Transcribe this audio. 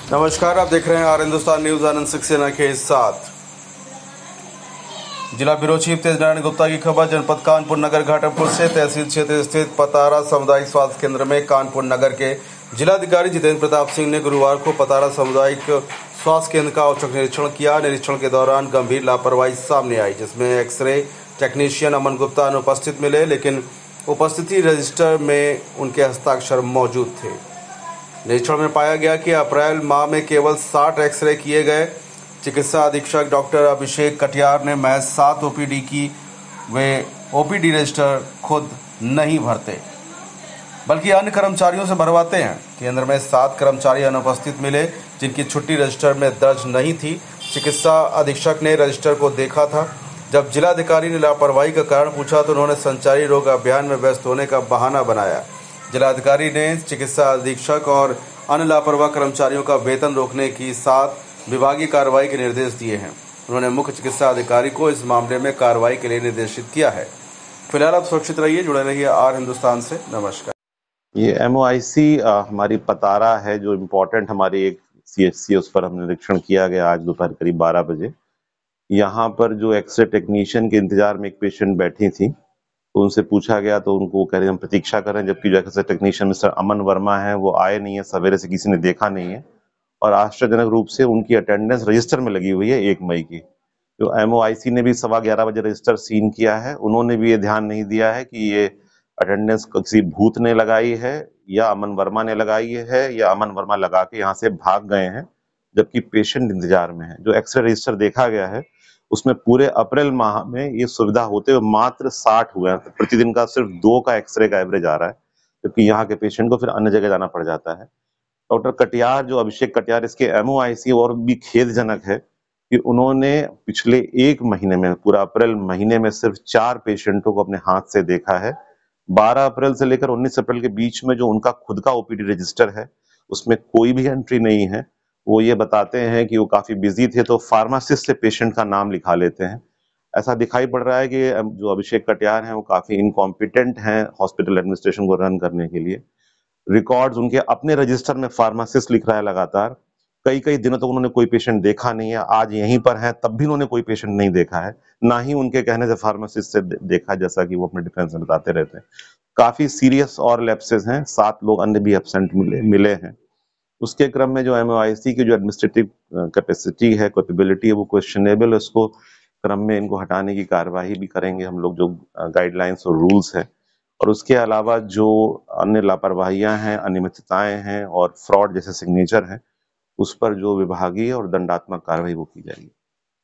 नमस्कार, आप देख रहे हैं आर हिंदुस्तान न्यूज। आनंद सक्सेना के साथ जिला ब्यूरो चीफ तेज नारायण गुप्ता की खबर। जनपद कानपुर नगर घाटमपुर से तहसील क्षेत्र स्थित पतारा सामुदायिक स्वास्थ्य केंद्र में कानपुर नगर के जिलाधिकारी जितेंद्र प्रताप सिंह ने गुरुवार को पतारा सामुदायिक स्वास्थ्य केंद्र का औचक निरीक्षण किया। निरीक्षण के दौरान गंभीर लापरवाही सामने आई, जिसमें एक्सरे टेक्नीशियन अमन गुप्ता अनुपस्थित मिले, लेकिन उपस्थिति रजिस्टर में उनके हस्ताक्षर मौजूद थे। निरीक्षण में पाया गया कि अप्रैल माह में केवल 60 एक्सरे किए गए। चिकित्सा अधीक्षक डॉक्टर अभिषेक कटियार ने महज 7 ओपीडी की। वे ओपीडी रजिस्टर खुद नहीं भरते, बल्कि अन्य कर्मचारियों से भरवाते हैं। केंद्र में 7 कर्मचारी अनुपस्थित मिले, जिनकी छुट्टी रजिस्टर में दर्ज नहीं थी। चिकित्सा अधीक्षक ने रजिस्टर को देखा था। जब जिलाधिकारी ने लापरवाही का कारण पूछा तो उन्होंने संचारी रोग अभियान में व्यस्त होने का बहाना बनाया। जिलाधिकारी ने चिकित्सा अधीक्षक और अन्य लापरवाह कर्मचारियों का वेतन रोकने के साथ विभागीय कार्रवाई के निर्देश दिए हैं। उन्होंने मुख्य चिकित्सा अधिकारी को इस मामले में कार्रवाई के लिए निर्देशित किया है। फिलहाल आप सुरक्षित रहिए, जुड़े रहिए आर हिंदुस्तान से। नमस्कार। ये MOIC हमारी पतारा है, जो इम्पोर्टेंट हमारी एक CHC है, उस पर हमने निरीक्षण किया गया आज दोपहर करीब 12 बजे। यहाँ पर जो एक्सरे टेक्नीशियन के इंतजार में एक पेशेंट बैठी थी, तो उनसे पूछा गया तो उनको कह रहे हम प्रतीक्षा करें, जबकि जो एक्सरे टेक्नीशियन मिस्टर अमन वर्मा है वो आए नहीं है, सवेरे से किसी ने देखा नहीं है और आश्चर्यजनक रूप से उनकी अटेंडेंस रजिस्टर में लगी हुई है 1 मई की। जो MOIC ने भी 11:15 बजे रजिस्टर सीन किया है, उन्होंने भी ये ध्यान नहीं दिया है कि ये अटेंडेंस किसी भूत ने लगाई है या अमन वर्मा ने लगाई है या अमन वर्मा लगा के यहाँ से भाग गए हैं, जबकि पेशेंट इंतजार में है। जो एक्सरे रजिस्टर देखा गया है उसमें पूरे अप्रैल माह में ये सुविधा होते हुए मात्र 60 हुए हैं। प्रतिदिन का सिर्फ 2 का एक्सरे का एवरेज आ रहा है, जबकि यहाँ के पेशेंट को फिर अन्य जगह जाना पड़ जाता है। डॉक्टर कटियार, जो अभिषेक कटियार, इसके MOIC और भी खेदजनक है कि उन्होंने पिछले 1 महीने में, पूरा अप्रैल महीने में सिर्फ 4 पेशेंटों को अपने हाथ से देखा है। 12 अप्रैल से लेकर 19 अप्रैल के बीच में जो उनका खुद का OPD रजिस्टर है उसमें कोई भी एंट्री नहीं है। वो ये बताते हैं कि वो काफी बिजी थे तो फार्मासिस्ट से पेशेंट का नाम लिखा लेते हैं। ऐसा दिखाई पड़ रहा है कि जो अभिषेक कटियार हैं वो काफी इनकॉम्पिटेंट हैं हॉस्पिटल एडमिनिस्ट्रेशन को रन करने के लिए। रिकॉर्ड्स उनके अपने रजिस्टर में फार्मासिस्ट लिख रहा है लगातार। कई कई दिनों तक उन्होंने कोई पेशेंट देखा नहीं है। आज यहीं पर हैं तब भी उन्होंने कोई पेशेंट नहीं देखा है, ना ही उनके कहने से फार्मासिस्ट से देखा, जैसा कि वो अपने डिफेंस में बताते रहते हैं। काफी सीरियस और लैप्सेस हैं। 7 लोग अन्य भी एब्सेंट मिले हैं। उसके क्रम में जो MOIC की जो एडमिनिस्ट्रेटिव कैपेसिटी है, कैपेबिलिटी है, वो क्वेश्चनेबल है। उसको क्रम में इनको हटाने की कार्यवाही भी करेंगे हम लोग, जो गाइडलाइंस और रूल्स है। और उसके अलावा जो अन्य लापरवाहियां हैं, अनियमितताएं हैं और फ्रॉड जैसे सिग्नेचर हैं, उस पर जो विभागीय और दंडात्मक कार्रवाई वो की जाएगी।